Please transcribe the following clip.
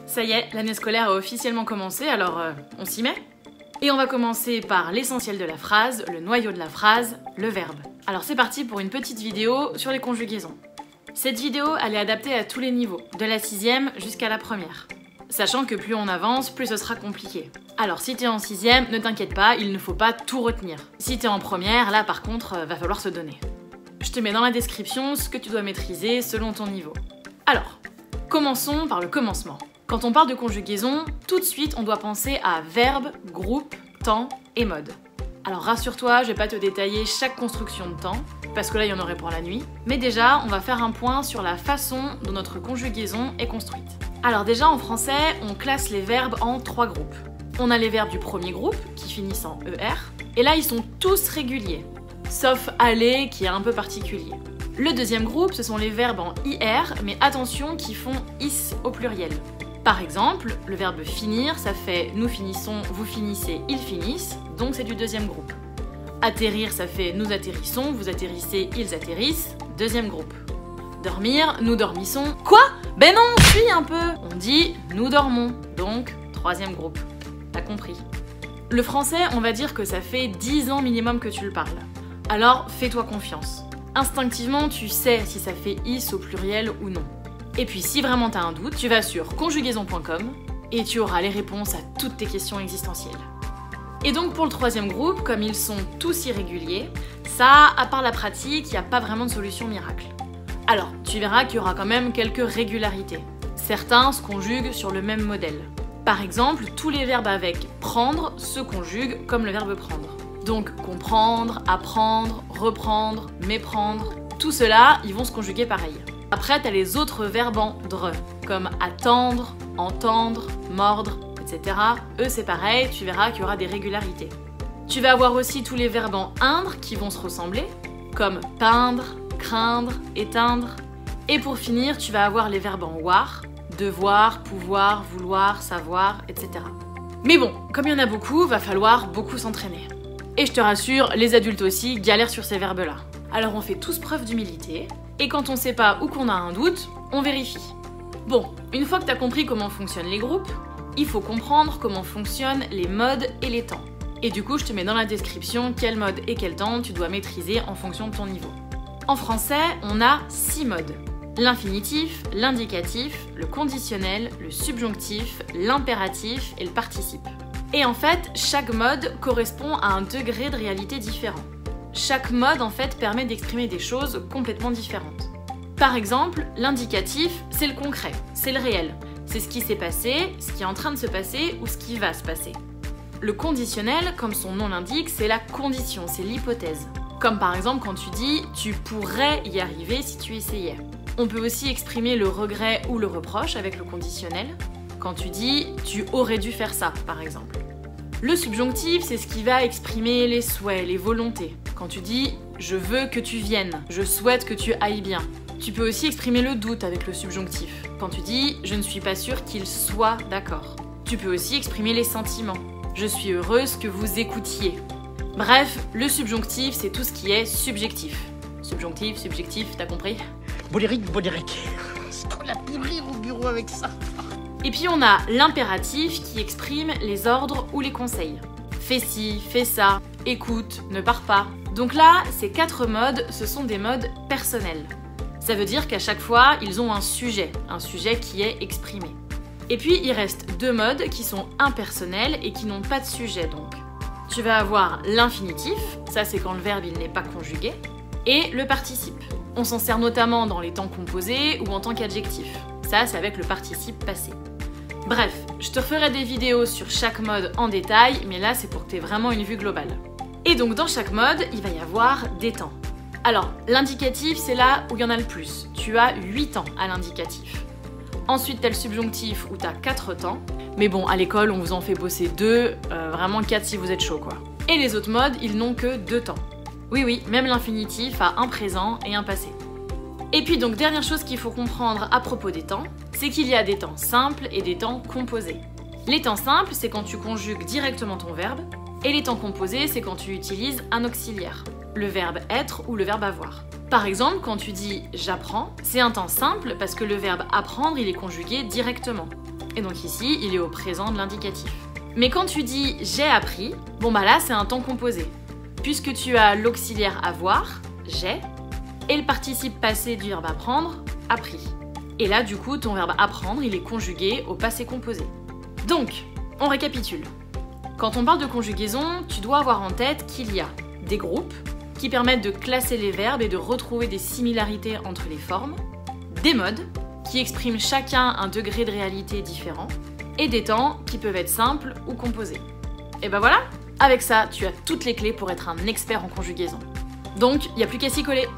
Ça y est, l'année scolaire a officiellement commencé, alors on s'y met? Et on va commencer par l'essentiel de la phrase, le noyau de la phrase, le verbe. Alors c'est parti pour une petite vidéo sur les conjugaisons. Cette vidéo, elle est adaptée à tous les niveaux, de la 6e jusqu'à la première. Sachant que plus on avance, plus ce sera compliqué. Alors si t'es en 6e, ne t'inquiète pas, il ne faut pas tout retenir. Si t'es en première, là par contre, va falloir se donner. Je te mets dans la description ce que tu dois maîtriser selon ton niveau. Alors, commençons par le commencement. Quand on parle de conjugaison, tout de suite on doit penser à verbe, groupe, temps et mode. Alors rassure-toi, je vais pas te détailler chaque construction de temps, parce que là il y en aurait pour la nuit, mais déjà on va faire un point sur la façon dont notre conjugaison est construite. Alors déjà en français, on classe les verbes en 3 groupes. On a les verbes du premier groupe, qui finissent en ER, et là ils sont tous réguliers, sauf aller qui est un peu particulier. Le deuxième groupe, ce sont les verbes en IR, mais attention qui font IS au pluriel. Par exemple, le verbe finir, ça fait nous finissons, vous finissez, ils finissent, donc c'est du deuxième groupe. Atterrir, ça fait nous atterrissons, vous atterrissez, ils atterrissent, deuxième groupe. Dormir, nous dormissons. Quoi? Ben non, suis un peu! On dit nous dormons, donc troisième groupe. T'as compris. Le français, on va dire que ça fait 10 ans minimum que tu le parles. Alors fais-toi confiance. Instinctivement, tu sais si ça fait is au pluriel ou non. Et puis si vraiment t'as un doute, tu vas sur conjugaison.com et tu auras les réponses à toutes tes questions existentielles. Et donc pour le troisième groupe, comme ils sont tous irréguliers, ça, à part la pratique, il n'y a pas vraiment de solution miracle. Alors, tu verras qu'il y aura quand même quelques régularités. Certains se conjuguent sur le même modèle. Par exemple, tous les verbes avec prendre se conjuguent comme le verbe prendre. Donc comprendre, apprendre, reprendre, méprendre, tout cela, ils vont se conjuguer pareil. Après, t'as les autres verbes en dre, comme attendre, entendre, mordre, etc. Eux, c'est pareil, tu verras qu'il y aura des régularités. Tu vas avoir aussi tous les verbes en indre qui vont se ressembler, comme peindre, craindre, éteindre. Et pour finir, tu vas avoir les verbes en war, devoir, pouvoir, vouloir, savoir, etc. Mais bon, comme il y en a beaucoup, va falloir beaucoup s'entraîner. Et je te rassure, les adultes aussi galèrent sur ces verbes-là. Alors on fait tous preuve d'humilité, et quand on sait pas ou qu'on a un doute, on vérifie. Bon, une fois que t'as compris comment fonctionnent les groupes, il faut comprendre comment fonctionnent les modes et les temps. Et du coup, je te mets dans la description quel mode et quel temps tu dois maîtriser en fonction de ton niveau. En français, on a 6 modes. L'infinitif, l'indicatif, le conditionnel, le subjonctif, l'impératif et le participe. Et en fait, chaque mode correspond à un degré de réalité différent. Chaque mode en fait permet d'exprimer des choses complètement différentes. Par exemple, l'indicatif, c'est le concret, c'est le réel. C'est ce qui s'est passé, ce qui est en train de se passer ou ce qui va se passer. Le conditionnel, comme son nom l'indique, c'est la condition, c'est l'hypothèse. Comme par exemple quand tu dis « tu pourrais y arriver si tu essayais ». On peut aussi exprimer le regret ou le reproche avec le conditionnel, quand tu dis « tu aurais dû faire ça » par exemple. Le subjonctif, c'est ce qui va exprimer les souhaits, les volontés. Quand tu dis « je veux que tu viennes »,« je souhaite que tu ailles bien ». Tu peux aussi exprimer le doute avec le subjonctif. Quand tu dis « je ne suis pas sûre qu'il soit d'accord ». Tu peux aussi exprimer les sentiments. « je suis heureuse que vous écoutiez ». Bref, le subjonctif, c'est tout ce qui est subjectif. Subjonctif, subjectif, t'as compris? Boléric. C'est trop la pourrir au bureau avec ça. Et puis on a l'impératif qui exprime les ordres ou les conseils. Fais ci, fais ça, écoute, ne pars pas. Donc là, ces 4 modes, ce sont des modes personnels. Ça veut dire qu'à chaque fois, ils ont un sujet qui est exprimé. Et puis il reste 2 modes qui sont impersonnels et qui n'ont pas de sujet donc. Tu vas avoir l'infinitif, ça c'est quand le verbe il n'est pas conjugué, et le participe. On s'en sert notamment dans les temps composés ou en tant qu'adjectif. Ça, c'est avec le participe passé. Bref, je te referai des vidéos sur chaque mode en détail, mais là, c'est pour que tu aies vraiment une vue globale. Et donc, dans chaque mode, il va y avoir des temps. Alors, l'indicatif, c'est là où il y en a le plus. Tu as 8 temps à l'indicatif. Ensuite, tu as le subjonctif où tu as 4 temps. Mais bon, à l'école, on vous en fait bosser 2, vraiment 4 si vous êtes chaud, quoi. Et les autres modes, ils n'ont que 2 temps. Oui, même l'infinitif a un présent et un passé. Et puis donc, dernière chose qu'il faut comprendre à propos des temps, c'est qu'il y a des temps simples et des temps composés. Les temps simples, c'est quand tu conjugues directement ton verbe, et les temps composés, c'est quand tu utilises un auxiliaire, le verbe être ou le verbe avoir. Par exemple, quand tu dis « j'apprends », c'est un temps simple parce que le verbe « apprendre » il est conjugué directement. Et donc ici, il est au présent de l'indicatif. Mais quand tu dis « j'ai appris », bon bah là, c'est un temps composé. Puisque tu as l'auxiliaire avoir, j'ai, et le participe passé du verbe apprendre, appris. Et là, du coup, ton verbe apprendre, il est conjugué au passé composé. Donc, on récapitule. Quand on parle de conjugaison, tu dois avoir en tête qu'il y a des groupes qui permettent de classer les verbes et de retrouver des similarités entre les formes, des modes qui expriment chacun un degré de réalité différent, et des temps qui peuvent être simples ou composés. Et ben voilà, avec ça, tu as toutes les clés pour être un expert en conjugaison. Donc, il n'y a plus qu'à s'y coller.